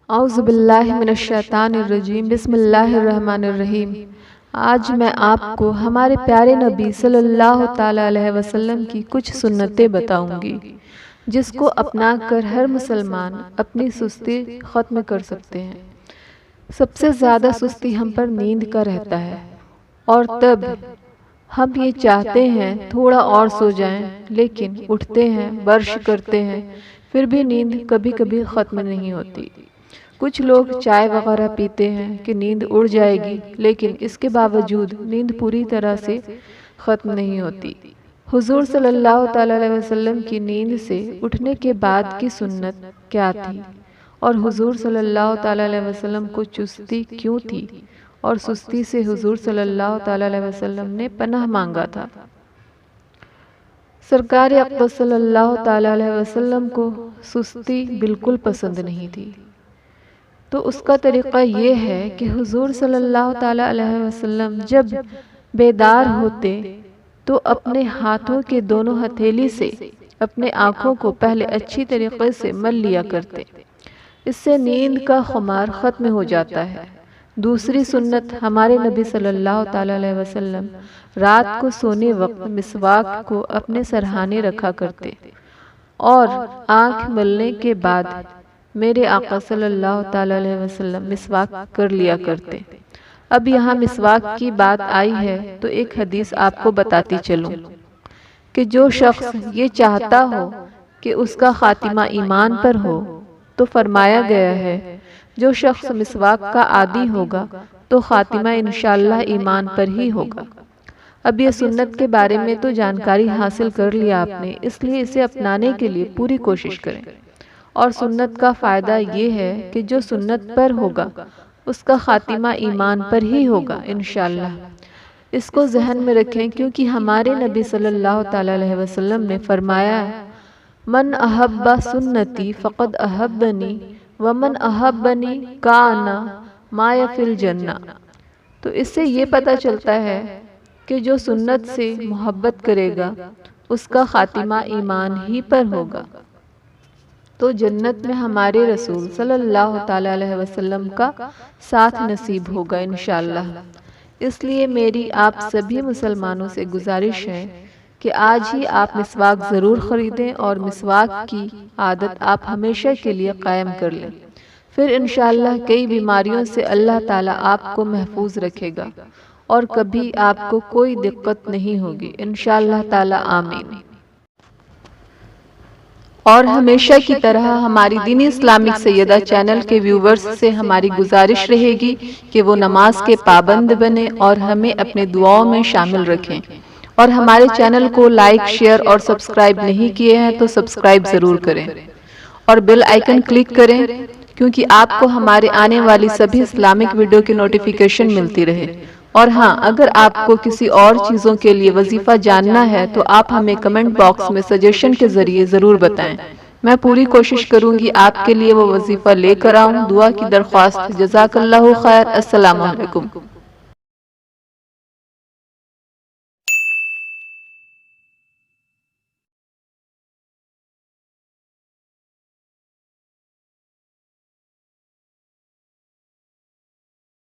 اعوذ باللہ من الشیطان الرجیم بسم اللہ الرحمن الرحیم۔ آج میں آپ کو ہمارے پیارے نبی صلی اللہ تعالی علیہ وسلم کی کچھ سنتیں بتاؤں گی جس کو اپنا کر ہر مسلمان اپنی سستی ختم کر سکتے ہیں۔ سب سے زیادہ سستی ہم پر نیند کا رہتا ہے، اور تب ہم یہ چاہتے ہیں تھوڑا اور سو جائیں، لیکن اٹھتے ہیں، برش کرتے ہیں، پھر بھی نیند کبھی کبھی ختم نہیں ہوتی۔ کچھ لوگ چائے وغیرہ پیتے ہیں کہ نیند اڑ جائے گی، لیکن اس کے باوجود نیند پوری طرح سے ختم نہیں ہوتی۔ حضور صلی اللہ تعالی علیہ وسلم کی نیند سے اٹھنے کے بعد کی سنت کیا تھی، اور حضور صلی اللہ تعالی علیہ وسلم کو چستی کیوں تھی، اور سستی سے حضور صلی اللہ تعالی علیہ وسلم نے پناہ مانگا تھا۔ سرکار اقدس صلی اللہ تعالی علیہ وسلم کو سستی بالکل پسند نہیں تھی، تو اس کا طریقہ یہ ہے کہ حضور صلی اللہ تعالی علیہ وسلم جب بیدار ہوتے تو اپنے ہاتھوں کے دونوں ہتھیلی سے اپنے آنکھوں کو پہلے اچھی طریقے سے مل لیا کرتے، اس سے نیند کا خمار ختم ہو جاتا ہے۔ دوسری سنت، ہمارے نبی صلی اللہ تعالی علیہ وسلم رات کو سونے وقت مسواک کو اپنے سرہانے رکھا کرتے، اور آنکھ ملنے کے بعد میرے آقا صلی اللہ تعالی علیہ وسلم مسواک کر لیا کرتے۔ اب یہاں مسواک کی بات آئی ہے تو ایک حدیث آپ کو بتاتی چلوں کہ جو شخص یہ چاہتا ہو کہ اس کا خاتمہ ایمان پر ہو، تو فرمایا گیا ہے جو شخص مسواک کا عادی ہوگا تو خاتمہ انشاءاللہ ایمان پر ہی ہوگا۔ اب یہ سنت کے بارے میں تو جانکاری حاصل کر لیا آپ نے، اس لیے اسے اپنانے کے لیے پوری کوشش کریں۔ اور سنت کا فائدہ یہ ہے کہ جو سنت پر ہوگا اس کا خاتمہ ایمان پر ہی ہوگا انشاءاللہ۔ اس کو ذہن میں رکھیں، کیونکہ ہمارے نبی صلی اللہ تعالی علیہ وسلم نے فرمایا، من احب سنتی فقد احبنی ومن احبنی کان معی فی الجنہ۔ تو اس سے یہ پتہ چلتا ہے کہ جو سنت سے محبت کرے گا اس کا خاتمہ ایمان ہی پر ہوگا، تو جنت میں ہمارے رسول صلی اللہ تعالی علیہ وسلم کا ساتھ نصیب ہوگا انشاءاللہ۔ اس لیے میری آپ سبھی مسلمانوں سے گزارش ہے کہ آج ہی آپ مسواک ضرور خریدیں، اور مسواک کی عادت آپ ہمیشہ کے لیے قائم کر لیں، پھر انشاءاللہ کئی بیماریوں سے اللہ تعالیٰ آپ کو محفوظ رکھے گا، اور کبھی آپ کو کوئی دقت نہیں ہوگی انشاءاللہ تعالیٰ، آمین۔ اور ہمیشہ کی طرح ہماری دینی اسلامک سیدہ چینل کے ویورز سے ہماری گزارش رہے گی کہ وہ نماز کے پابند بنیں اور ہمیں اپنے دعاؤں میں شامل رکھیں، اور ہمارے چینل کو لائک، شیئر اور سبسکرائب نہیں کیے ہیں تو سبسکرائب ضرور کریں، اور بیل آئیکن کلک کریں کیونکہ آپ کو ہمارے آنے والی سبھی اسلامک ویڈیو کی نوٹیفیکیشن ملتی رہے۔ اور ہاں، اگر آپ کو کسی اور چیزوں کے لیے وظیفہ جاننا ہے تو آپ ہمیں کمنٹ باکس میں سجیشن کے ذریعے ضرور بتائیں، میں پوری کوشش کروں گی آپ کے لیے وہ وظیفہ لے کر آؤں۔ دعا کی درخواست، جزاک اللہ خیر، السلام علیکم۔